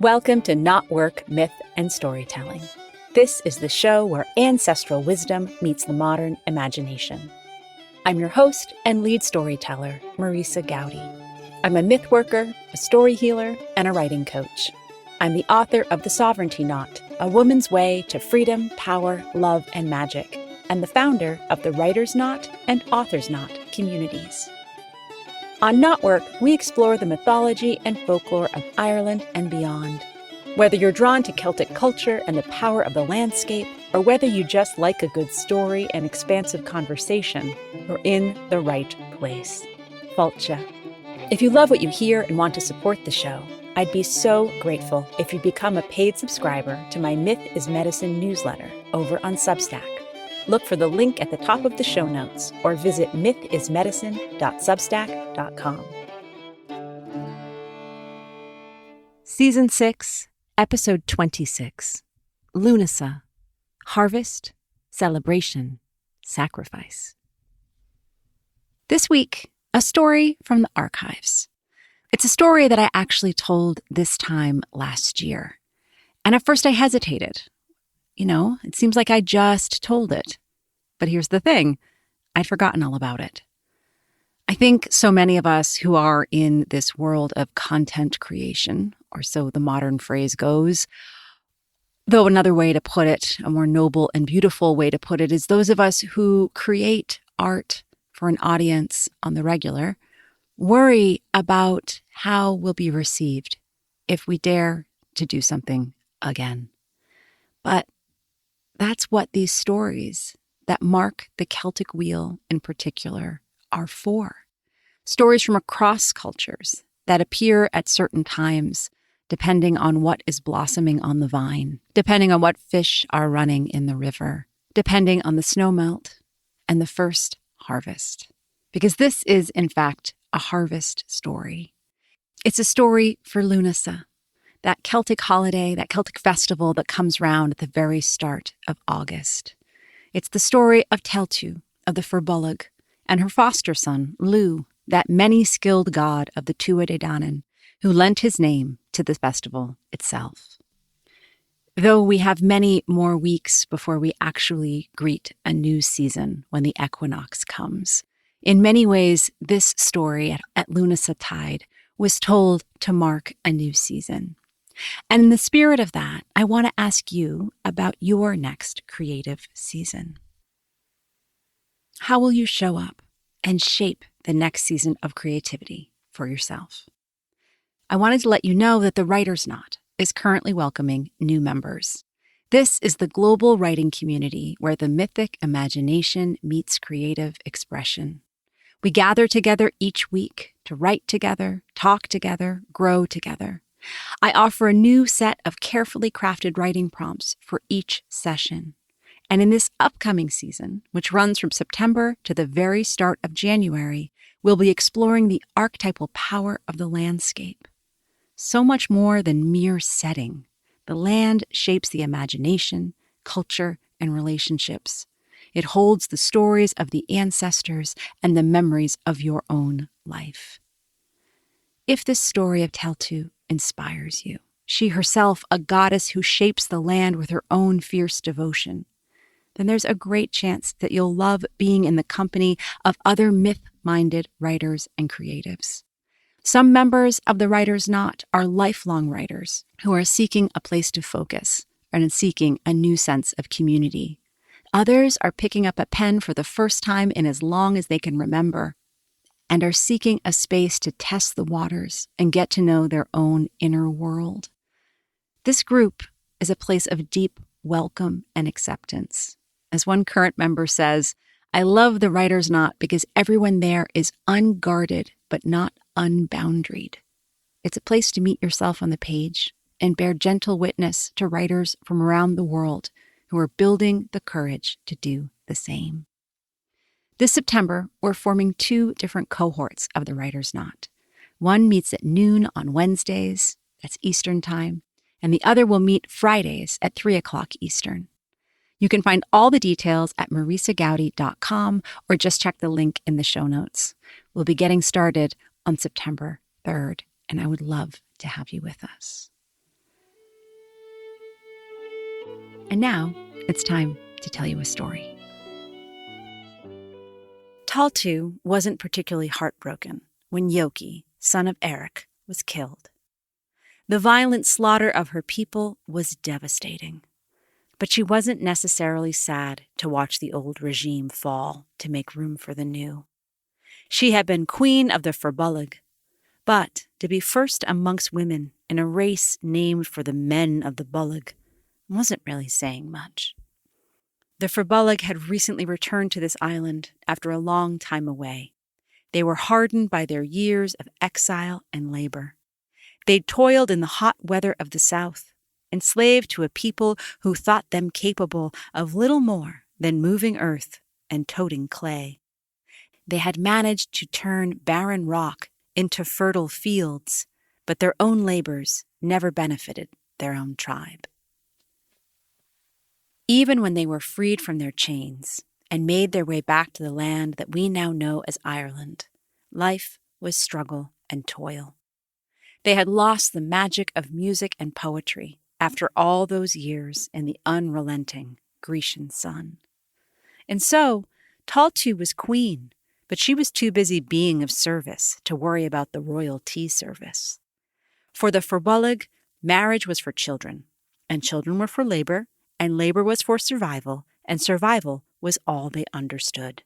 Welcome to KnotWork Myth and Storytelling. This is the show where ancestral wisdom meets the modern imagination. I'm your host and lead storyteller, Marisa Gowdy. I'm a myth worker, a story healer, and a writing coach. I'm the author of The Sovereignty Knot, A Woman's Way to Freedom, Power, Love, and Magic, and the founder of the Writer's Knot and Author's Knot communities. On KnotWork, we explore the mythology and folklore of Ireland and beyond. Whether you're drawn to Celtic culture and the power of the landscape, or whether you just like a good story and expansive conversation, you're in the right place. Falcha. If you love what you hear and want to support the show, I'd be so grateful if you become a paid subscriber to my Myth is Medicine newsletter over on Substack. Look for the link at the top of the show notes or visit mythismedicine.substack.com. Season 6, Episode 26, Lughnasa, Harvest, Celebration, Sacrifice. This week, a story from the archives. It's a story that I actually told this time last year. And at first I hesitated. It seems like I just told it. But here's the thing, I'd forgotten all about it. I think so many of us who are in this world of content creation, or so the modern phrase goes, though another way to put it, a more noble and beautiful way to put it, is those of us who create art for an audience on the regular, worry about how we'll be received if we dare to do something again. But that's what these stories that mark the Celtic wheel in particular are for. Stories from across cultures that appear at certain times, depending on what is blossoming on the vine, depending on what fish are running in the river, depending on the snowmelt and the first harvest. Because this is, in fact, a harvest story. It's a story for Lughnasa, that Celtic holiday, that Celtic festival that comes round at the very start of August. It's the story of Tailtiu, of the Firbolg, and her foster son, Lugh, that many-skilled god of the Tuatha Dé Danann, who lent his name to the festival itself. Though we have many more weeks before we actually greet a new season when the equinox comes, in many ways, this story at Lughnasa Tide was told to mark a new season. And in the spirit of that, I want to ask you about your next creative season. How will you show up and shape the next season of creativity for yourself? I wanted to let you know that the Writer's Knot is currently welcoming new members. This is the global writing community where the mythic imagination meets creative expression. We gather together each week to write together, talk together, grow together. I offer a new set of carefully crafted writing prompts for each session. And in this upcoming season, which runs from September to the very start of January, we'll be exploring the archetypal power of the landscape. So much more than mere setting, the land shapes the imagination, culture, and relationships. It holds the stories of the ancestors and the memories of your own life. If this story of Tailtiu inspires you, she herself a goddess who shapes the land with her own fierce devotion, then there's a great chance that you'll love being in the company of other myth-minded writers and creatives. Some members of the Writer's Knot are lifelong writers who are seeking a place to focus and seeking a new sense of community. Others are picking up a pen for the first time in as long as they can remember and are seeking a space to test the waters and get to know their own inner world. This group is a place of deep welcome and acceptance. As one current member says, I love the Writer's Knot because everyone there is unguarded but not unboundaried. It's a place to meet yourself on the page and bear gentle witness to writers from around the world who are building the courage to do the same. This September, we're forming 2 different cohorts of the Writer's Knot. One meets at noon on Wednesdays, that's Eastern Time, and the other will meet Fridays at 3 o'clock Eastern. You can find all the details at marisagowdy.com or just check the link in the show notes. We'll be getting started on September 3rd, and I would love to have you with us. And now it's time to tell you a story. Tailtiu wasn't particularly heartbroken when Yoki, son of Eric, was killed. The violent slaughter of her people was devastating. But she wasn't necessarily sad to watch the old regime fall to make room for the new. She had been queen of the Firbolg, but to be first amongst women in a race named for the men of the Bolg wasn't really saying much. The Firbolg had recently returned to this island after a long time away. They were hardened by their years of exile and labor. They'd toiled in the hot weather of the south, enslaved to a people who thought them capable of little more than moving earth and toting clay. They had managed to turn barren rock into fertile fields, but their own labors never benefited their own tribe. Even when they were freed from their chains and made their way back to the land that we now know as Ireland, life was struggle and toil. They had lost the magic of music and poetry after all those years in the unrelenting Grecian sun. And so, Tailtiu was queen, but she was too busy being of service to worry about the royal tea service. For the Firbolg, marriage was for children, and children were for labor, and labor was for survival, and survival was all they understood.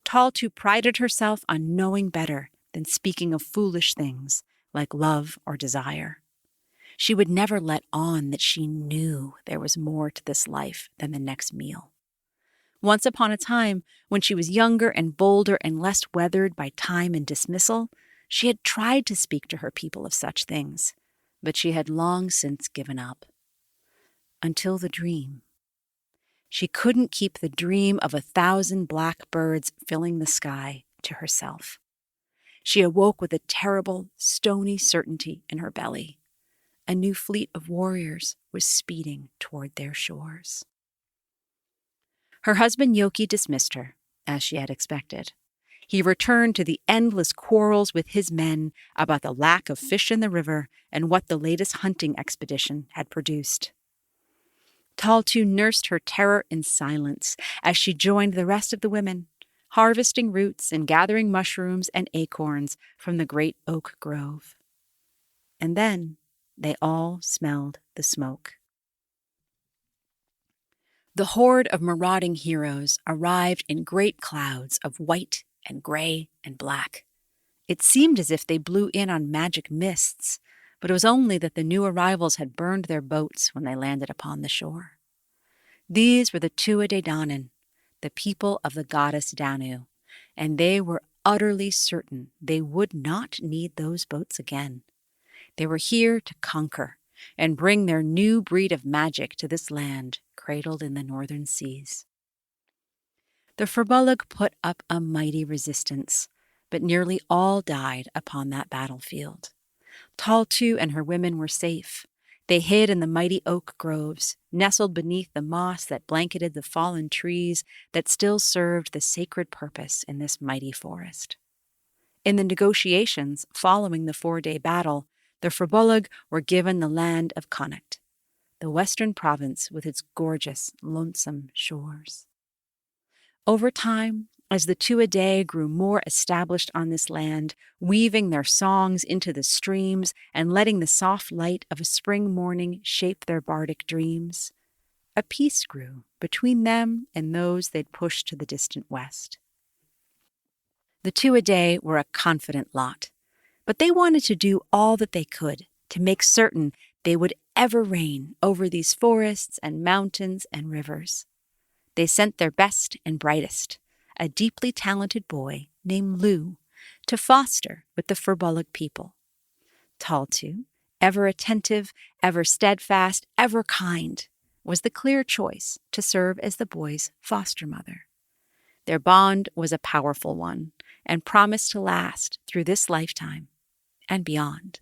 Tailtiu prided herself on knowing better than speaking of foolish things like love or desire. She would never let on that she knew there was more to this life than the next meal. Once upon a time, when she was younger and bolder and less weathered by time and dismissal, she had tried to speak to her people of such things, but she had long since given up. Until the dream. She couldn't keep the dream of 1,000 black birds filling the sky to herself. She awoke with a terrible, stony certainty in her belly. A new fleet of warriors was speeding toward their shores. Her husband Yoki dismissed her, as she had expected. He returned to the endless quarrels with his men about the lack of fish in the river and what the latest hunting expedition had produced. Tailtiu nursed her terror in silence as she joined the rest of the women, harvesting roots and gathering mushrooms and acorns from the great oak grove. And then they all smelled the smoke. The horde of marauding heroes arrived in great clouds of white and gray and black. It seemed as if they blew in on magic mists, but it was only that the new arrivals had burned their boats when they landed upon the shore. These were the Tuatha Dé Danann, the people of the goddess Danu, and they were utterly certain they would not need those boats again. They were here to conquer and bring their new breed of magic to this land cradled in the northern seas. The Firbolg put up a mighty resistance, but nearly all died upon that battlefield. Tailtiu and her women were safe. They hid in the mighty oak groves, nestled beneath the moss that blanketed the fallen trees that still served the sacred purpose in this mighty forest. In the negotiations following the 4-day battle, the Firbolg were given the land of Connacht, the western province with its gorgeous, lonesome shores. Over time, as the Tuatha Dé grew more established on this land, weaving their songs into the streams and letting the soft light of a spring morning shape their bardic dreams, a peace grew between them and those they'd pushed to the distant west. The Tuatha Dé were a confident lot, but they wanted to do all that they could to make certain they would ever reign over these forests and mountains and rivers. They sent their best and brightest, a deeply talented boy named Lugh, to foster with the Firbolg people. Tailtiu, ever attentive, ever steadfast, ever kind, was the clear choice to serve as the boy's foster mother. Their bond was a powerful one and promised to last through this lifetime and beyond.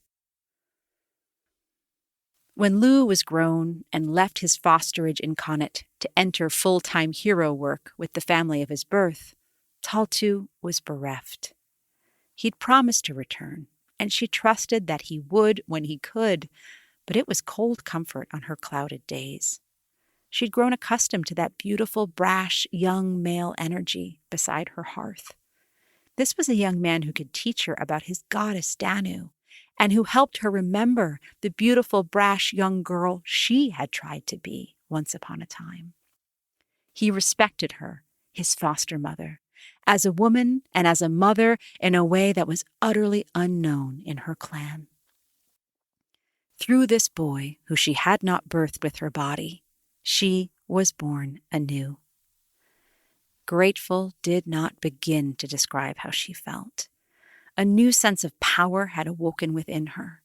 When Lugh was grown and left his fosterage in Connacht to enter full-time hero work with the family of his birth, Tailtiu was bereft. He'd promised to return, and she trusted that he would when he could, but it was cold comfort on her clouded days. She'd grown accustomed to that beautiful, brash, young male energy beside her hearth. This was a young man who could teach her about his goddess Danu, and who helped her remember the beautiful, brash young girl she had tried to be once upon a time. He respected her, his foster mother, as a woman and as a mother in a way that was utterly unknown in her clan. Through this boy, who she had not birthed with her body, she was born anew. Grateful did not begin to describe how she felt. A new sense of power had awoken within her.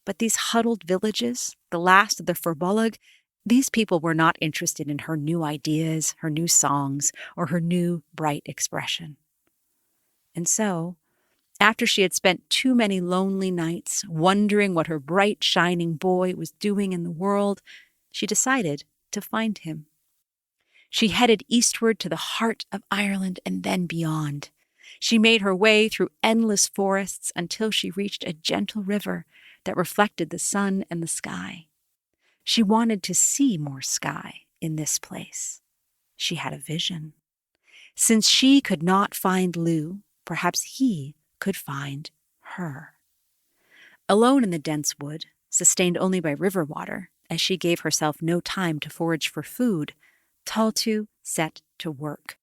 But these huddled villages, the last of the Furbolg, these people were not interested in her new ideas, her new songs, or her new bright expression. And so, after she had spent too many lonely nights wondering what her bright, shining boy was doing in the world, she decided to find him. She headed eastward to the heart of Ireland and then beyond. She made her way through endless forests until she reached a gentle river that reflected the sun and the sky. She wanted to see more sky in this place. She had a vision. Since she could not find Lugh, perhaps he could find her. Alone in the dense wood, sustained only by river water, as she gave herself no time to forage for food, Tailtiu set to work.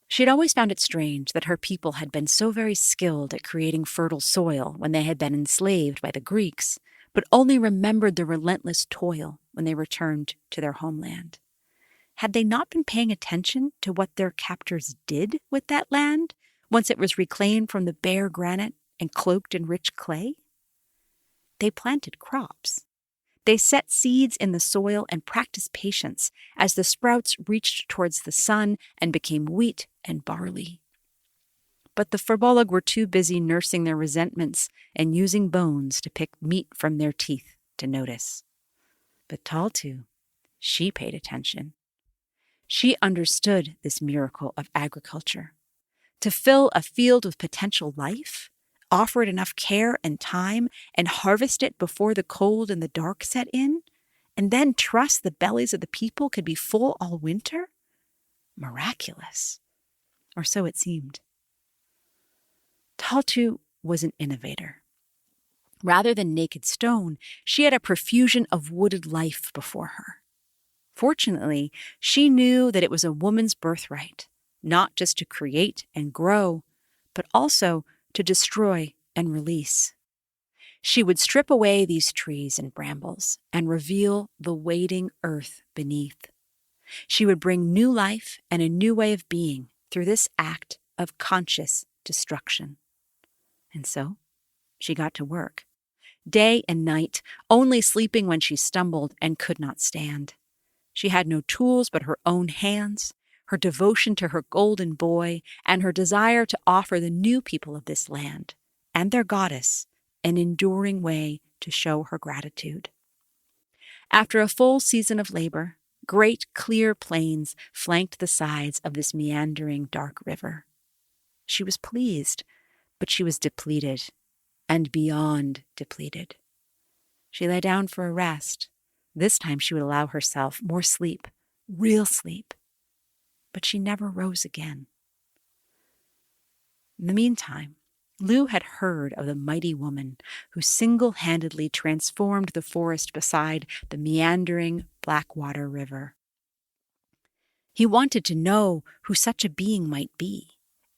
She had always found it strange that her people had been so very skilled at creating fertile soil when they had been enslaved by the Greeks, but only remembered the relentless toil when they returned to their homeland. Had they not been paying attention to what their captors did with that land once it was reclaimed from the bare granite and cloaked in rich clay? They planted crops. They set seeds in the soil and practiced patience as the sprouts reached towards the sun and became wheat and barley. But the Furbolg were too busy nursing their resentments and using bones to pick meat from their teeth to notice. But Tailtiu, she paid attention. She understood this miracle of agriculture. To fill a field with potential life, offer it enough care and time, and harvest it before the cold and the dark set in, and then trust the bellies of the people could be full all winter? Miraculous. Or so it seemed. Tailtiu was an innovator. Rather than naked stone, she had a profusion of wooded life before her. Fortunately, she knew that it was a woman's birthright, not just to create and grow, but also to destroy and release. She would strip away these trees and brambles and reveal the waiting earth beneath. She would bring new life and a new way of being through this act of conscious destruction. And so, she got to work. Day and night, only sleeping when she stumbled and could not stand. She had no tools but her own hands, her devotion to her golden boy, and her desire to offer the new people of this land and their goddess an enduring way to show her gratitude. After a full season of labor, great clear plains flanked the sides of this meandering dark river. She was pleased, but she was depleted, and beyond depleted. She lay down for a rest. This time she would allow herself more sleep, real sleep. But she never rose again. In the meantime, Lugh had heard of the mighty woman who single-handedly transformed the forest beside the meandering Blackwater River. He wanted to know who such a being might be,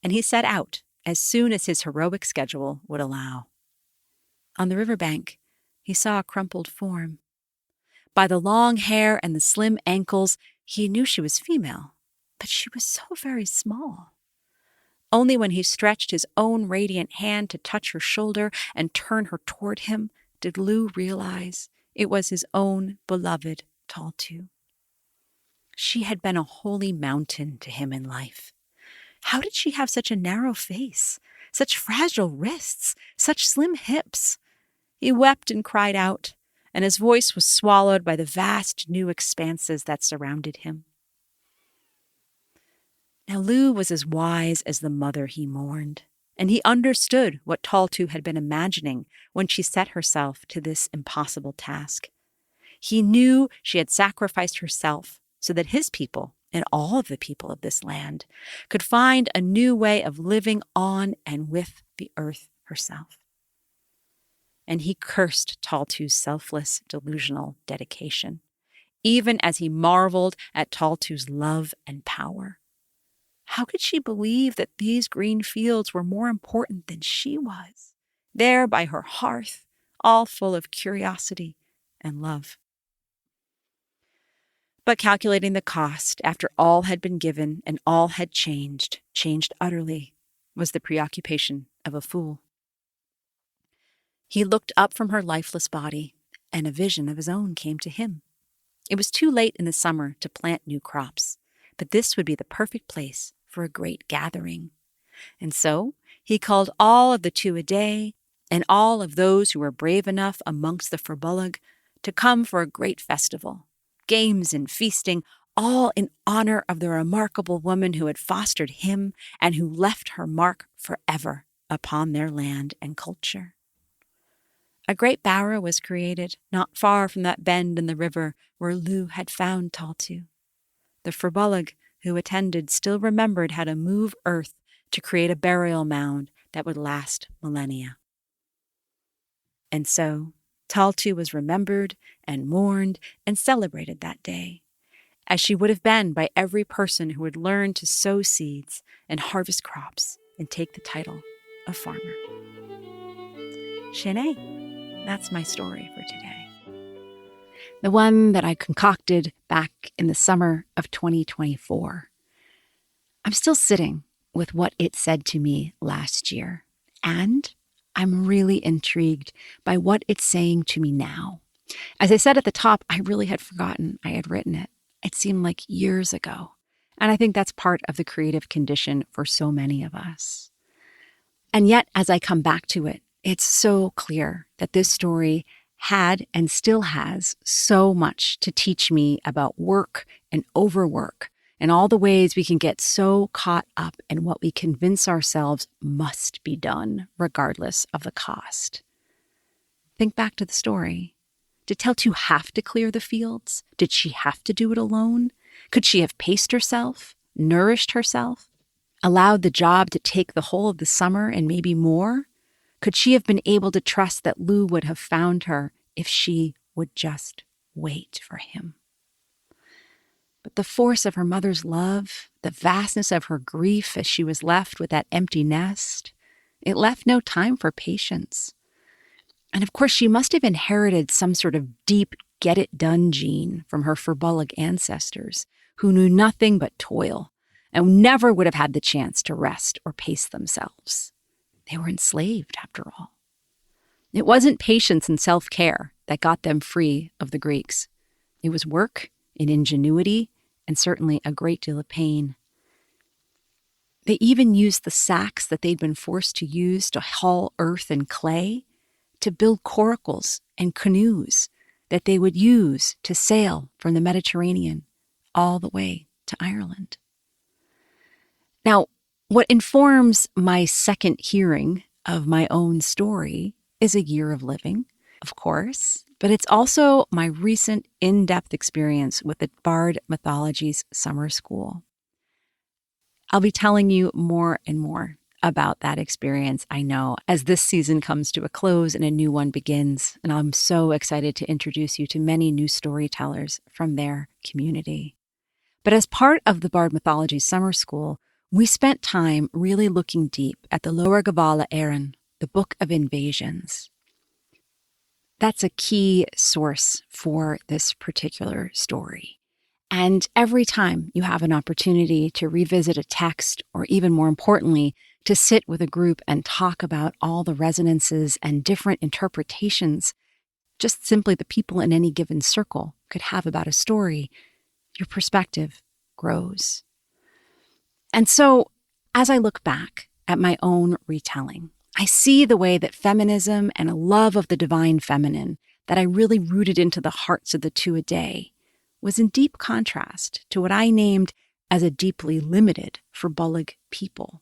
and he set out as soon as his heroic schedule would allow. On the riverbank, he saw a crumpled form. By the long hair and the slim ankles, he knew she was female, but she was so very small. Only when he stretched his own radiant hand to touch her shoulder and turn her toward him did Lugh realize it was his own beloved Tailtiu. She had been a holy mountain to him in life. How did she have such a narrow face, such fragile wrists, such slim hips? He wept and cried out, and his voice was swallowed by the vast new expanses that surrounded him. Now Lugh was as wise as the mother he mourned, and he understood what Tailtiu had been imagining when she set herself to this impossible task. He knew she had sacrificed herself so that his people and all of the people of this land could find a new way of living on and with the earth herself. And he cursed Tailtiu's selfless, delusional dedication, even as he marveled at Tailtiu's love and power. How could she believe that these green fields were more important than she was, there by her hearth, all full of curiosity and love? But calculating the cost after all had been given and all had changed utterly, was the preoccupation of a fool. He looked up from her lifeless body, and a vision of his own came to him. It was too late in the summer to plant new crops, but this would be the perfect place for a great gathering. And so he called all of the Tuatha Dé and all of those who were brave enough amongst the Firbolg to come for a great festival, games and feasting, all in honor of the remarkable woman who had fostered him and who left her mark forever upon their land and culture. A great bower was created not far from that bend in the river where Lugh had found Tailtiu. The Firbolg who attended still remembered how to move earth to create a burial mound that would last millennia. And so Tailtiu was remembered and mourned and celebrated that day, as she would have been by every person who had learned to sow seeds and harvest crops and take the title of farmer. Shanae. That's my story for today. The one that I concocted back in the summer of 2024. I'm still sitting with what it said to me last year, and I'm really intrigued by what it's saying to me now. As I said at the top, I really had forgotten I had written it. It seemed like years ago, and I think that's part of the creative condition for so many of us. And yet, as I come back to it, it's so clear that this story had and still has so much to teach me about work and overwork and all the ways we can get so caught up in what we convince ourselves must be done, regardless of the cost. Think back to the story. Did Tailtiu have to clear the fields? Did she have to do it alone? Could she have paced herself, nourished herself, allowed the job to take the whole of the summer and maybe more? Could she have been able to trust that Lugh would have found her if she would just wait for him? But the force of her mother's love, the vastness of her grief as she was left with that empty nest, it left no time for patience. And of course, she must have inherited some sort of deep get-it-done gene from her Firbolg ancestors, who knew nothing but toil and never would have had the chance to rest or pace themselves. They were enslaved, after all. It wasn't patience and self-care that got them free of the Greeks. It was work and ingenuity and certainly a great deal of pain. They even used the sacks that they'd been forced to use to haul earth and clay to build coracles and canoes that they would use to sail from the Mediterranean all the way to Ireland. Now, what informs my second hearing of my own story is a year of living, of course, but it's also my recent in-depth experience with the Bard Mythology's summer school. I'll be telling you more and more about that experience, I know, as this season comes to a close and a new one begins, and I'm so excited to introduce you to many new storytellers from their community. But as part of the Bard Mythology Summer School, we spent time really looking deep at the Lower Gavala Éireann, the Book of Invasions. That's a key source for this particular story. And every time you have an opportunity to revisit a text, or even more importantly, to sit with a group and talk about all the resonances and different interpretations, just simply the people in any given circle could have about a story, your perspective grows. And so, as I look back at my own retelling, I see the way that feminism and a love of the divine feminine that I really rooted into the hearts of the Tuatha Dé was in deep contrast to what I named as a deeply limited Firbolg people.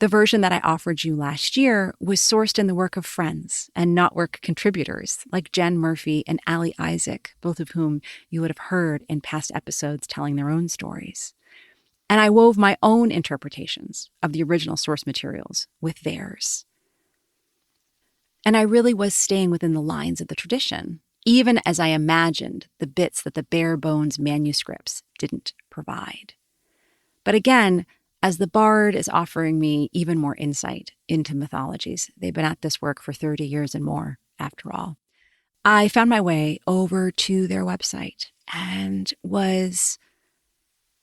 The version that I offered you last year was sourced in the work of friends and KnotWork contributors like Jen Murphy and Ali Isaac, both of whom you would have heard in past episodes telling their own stories. And I wove my own interpretations of the original source materials with theirs. And I really was staying within the lines of the tradition, even as I imagined the bits that the bare bones manuscripts didn't provide. But again, as the bard is offering me even more insight into mythologies, they've been at this work for 30 years and more, after all, I found my way over to their website and was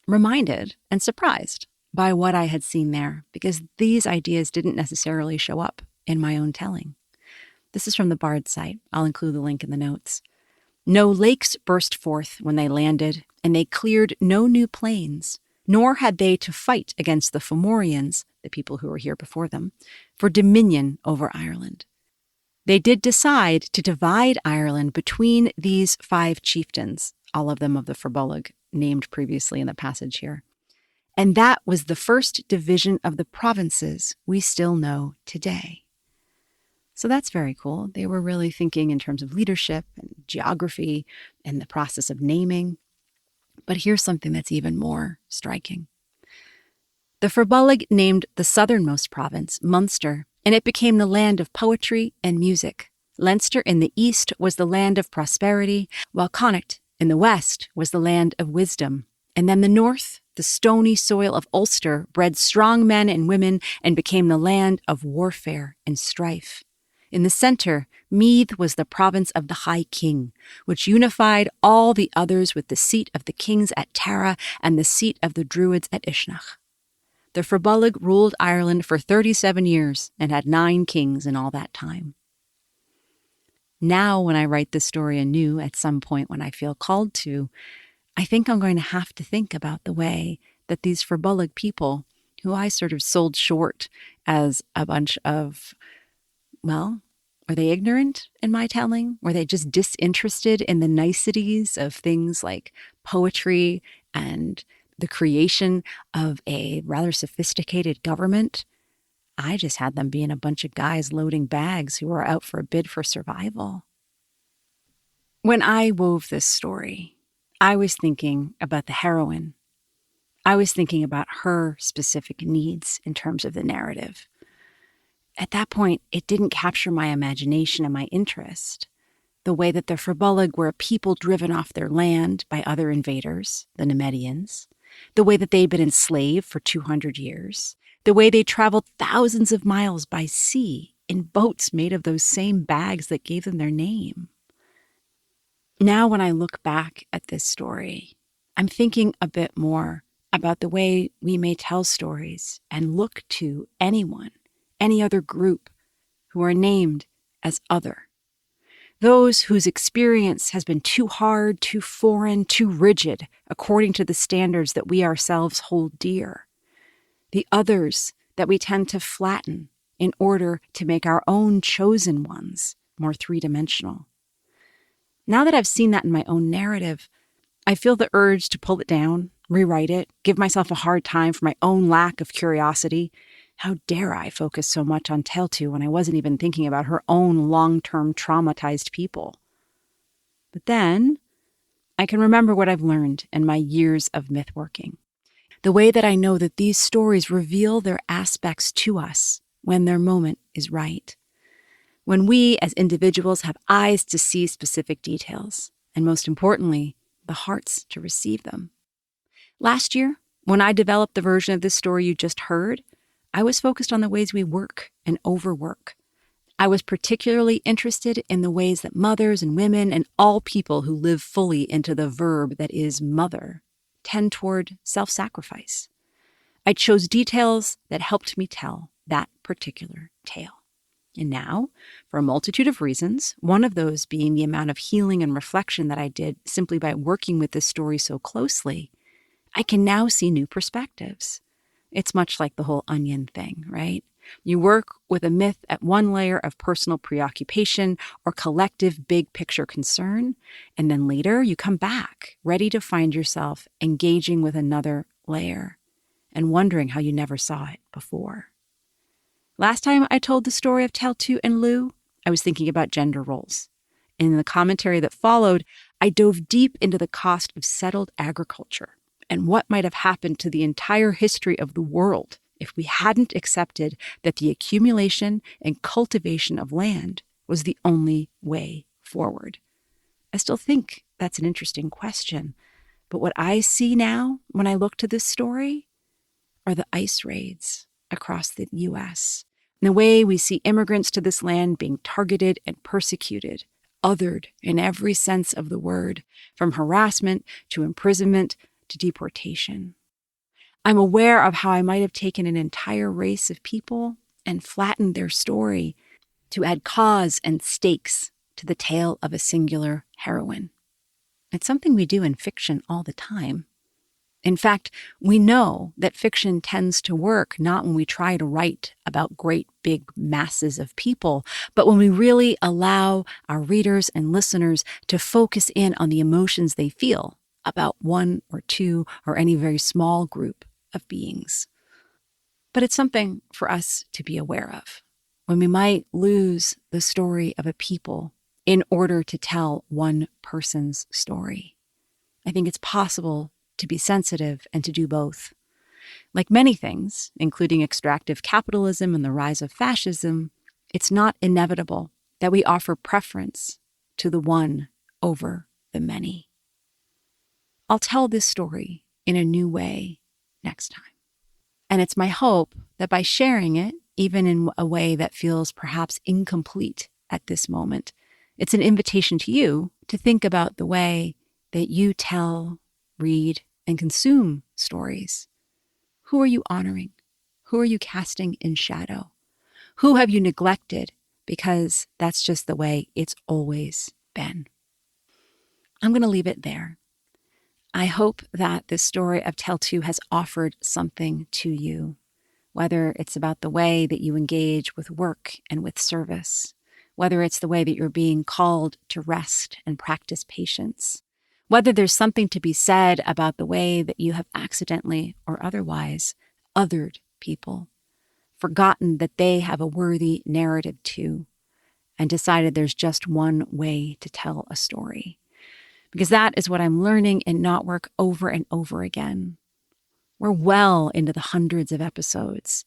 reminded and surprised by what I had seen there, because these ideas didn't necessarily show up in my own telling. This is from the Bard site. I'll include the link in the notes. No lakes burst forth when they landed, and they cleared no new plains, nor had they to fight against the Fomorians, the people who were here before them, for dominion over Ireland. They did decide to divide Ireland between these 5 chieftains, all of them of the Firbolg, named previously in the passage here. And that was the first division of the provinces we still know today. So that's very cool. They were really thinking in terms of leadership and geography and the process of naming. But here's something that's even more striking. The Firbolg named the southernmost province Munster, and it became the land of poetry and music. Leinster in the east was the land of prosperity, while Connacht in the west was the land of wisdom. And then the north, the stony soil of Ulster, bred strong men and women and became the land of warfare and strife. In the center, Meath was the province of the High King, which unified all the others with the seat of the kings at Tara and the seat of the Druids at Uisneach. The Firbolg ruled Ireland for 37 years and had 9 kings in all that time. Now, when I write this story anew at some point when I feel called to, I think I'm going to have to think about the way that these Firbolg people, who I sort of sold short as a bunch of, well, were they ignorant in my telling? Were they just disinterested in the niceties of things like poetry and the creation of a rather sophisticated government? I just had them being a bunch of guys loading bags who were out for a bid for survival. When I wove this story, I was thinking about the heroine. I was thinking about her specific needs in terms of the narrative. At that point, it didn't capture my imagination and my interest. The way that the Firbolg were a people driven off their land by other invaders, the Nemedians. The way that they'd been enslaved for 200 years. The way they traveled thousands of miles by sea in boats made of those same bags that gave them their name. Now, when I look back at this story, I'm thinking a bit more about the way we may tell stories and look to anyone, any other group who are named as other. Those whose experience has been too hard, too foreign, too rigid, according to the standards that we ourselves hold dear. The others that we tend to flatten in order to make our own chosen ones more three-dimensional. Now that I've seen that in my own narrative, I feel the urge to pull it down, rewrite it, give myself a hard time for my own lack of curiosity. How dare I focus so much on Tailtiu when I wasn't even thinking about her own long-term traumatized people? But then I can remember what I've learned in my years of myth working. The way that I know that these stories reveal their aspects to us when their moment is right. When we as individuals have eyes to see specific details, and most importantly, the hearts to receive them. Last year, when I developed the version of this story you just heard, I was focused on the ways we work and overwork. I was particularly interested in the ways that mothers and women and all people who live fully into the verb that is mother tend toward self-sacrifice. I chose details that helped me tell that particular tale. And now, for a multitude of reasons, one of those being the amount of healing and reflection that I did simply by working with this story so closely, I can now see new perspectives. It's much like the whole onion thing, right? You work with a myth at one layer of personal preoccupation or collective big picture concern, and then later you come back, ready to find yourself engaging with another layer and wondering how you never saw it before. Last time I told the story of Tailtiu and Lugh, I was thinking about gender roles. In the commentary that followed, I dove deep into the cost of settled agriculture and what might have happened to the entire history of the world if we hadn't accepted that the accumulation and cultivation of land was the only way forward. I still think that's an interesting question, but what I see now when I look to this story are the ice raids across the U.S. and the way we see immigrants to this land being targeted and persecuted, othered in every sense of the word, from harassment to imprisonment to deportation. I'm aware of how I might have taken an entire race of people and flattened their story to add cause and stakes to the tale of a singular heroine. It's something we do in fiction all the time. In fact, we know that fiction tends to work not when we try to write about great big masses of people, but when we really allow our readers and listeners to focus in on the emotions they feel about one or two or any very small group of beings. But it's something for us to be aware of when we might lose the story of a people in order to tell one person's story. I think it's possible to be sensitive and to do both. Like many things, including extractive capitalism and the rise of fascism, it's not inevitable that we offer preference to the one over the many. I'll tell this story in a new way next time. And it's my hope that by sharing it, even in a way that feels perhaps incomplete at this moment, it's an invitation to you to think about the way that you tell, read, and consume stories. Who are you honoring? Who are you casting in shadow? Who have you neglected because that's just the way it's always been? I'm going to leave it there. I hope that this story of Tailtiu has offered something to you, whether it's about the way that you engage with work and with service, whether it's the way that you're being called to rest and practice patience, whether there's something to be said about the way that you have accidentally or otherwise othered people, forgotten that they have a worthy narrative too, and decided there's just one way to tell a story. Because that is what I'm learning in KnotWork over and over again. We're well into the hundreds of episodes.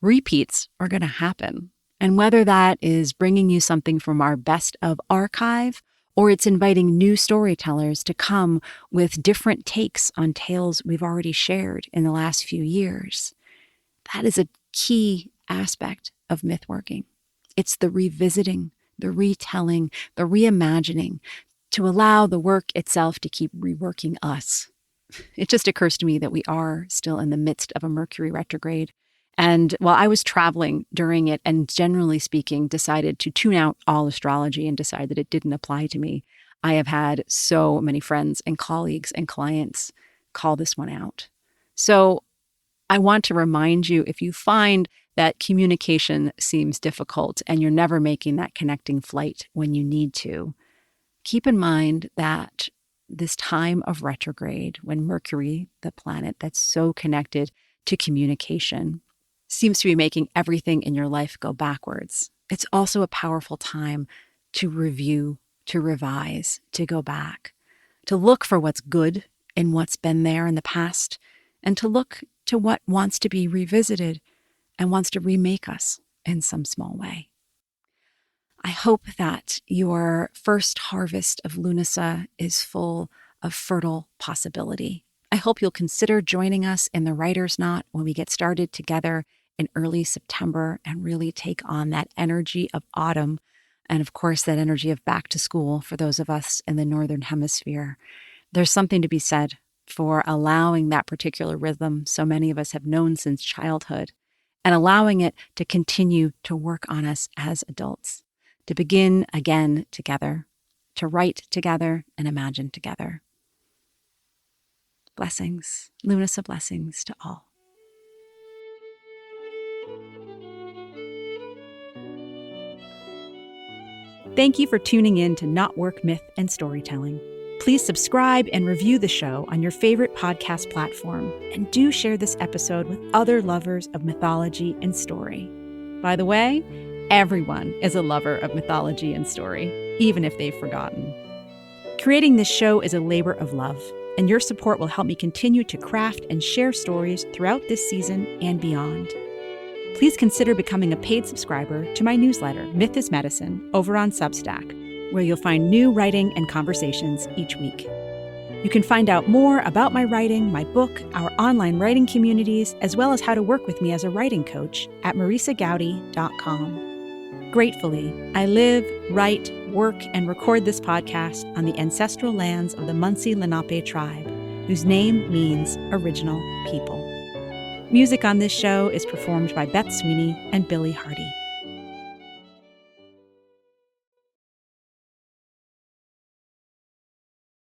Repeats are going to happen. And whether that is bringing you something from our best of archive, or it's inviting new storytellers to come with different takes on tales we've already shared in the last few years, that is a key aspect of mythworking. It's the revisiting, the retelling, the reimagining, to allow the work itself to keep reworking us. It just occurs to me that we are still in the midst of a Mercury retrograde. And while I was traveling during it and generally speaking decided to tune out all astrology and decide that it didn't apply to me, I have had so many friends and colleagues and clients call this one out. So I want to remind you, if you find that communication seems difficult and you're never making that connecting flight when you need to, keep in mind that this time of retrograde, when Mercury, the planet that's so connected to communication, seems to be making everything in your life go backwards, it's also a powerful time to review, to revise, to go back, to look for what's good in what's been there in the past, and to look to what wants to be revisited and wants to remake us in some small way. I hope that your first harvest of Lughnasa is full of fertile possibility. I hope you'll consider joining us in the Writer's Knot when we get started together in early September and really take on that energy of autumn and, of course, that energy of back to school for those of us in the Northern Hemisphere. There's something to be said for allowing that particular rhythm so many of us have known since childhood and allowing it to continue to work on us as adults, to begin again together, to write together and imagine together. Blessings, Lughnasa blessings to all. Thank you for tuning in to KnotWork Myth and Storytelling. Please subscribe and review the show on your favorite podcast platform, and do share this episode with other lovers of mythology and story. By the way, everyone is a lover of mythology and story, even if they've forgotten. Creating this show is a labor of love, and your support will help me continue to craft and share stories throughout this season and beyond. Please consider becoming a paid subscriber to my newsletter, Myth is Medicine, over on Substack, where you'll find new writing and conversations each week. You can find out more about my writing, my book, our online writing communities, as well as how to work with me as a writing coach at marisagowdy.com. Gratefully, I live, write, work, and record this podcast on the ancestral lands of the Munsee Lenape tribe, whose name means original people. Music on this show is performed by Beth Sweeney and Billy Hardy.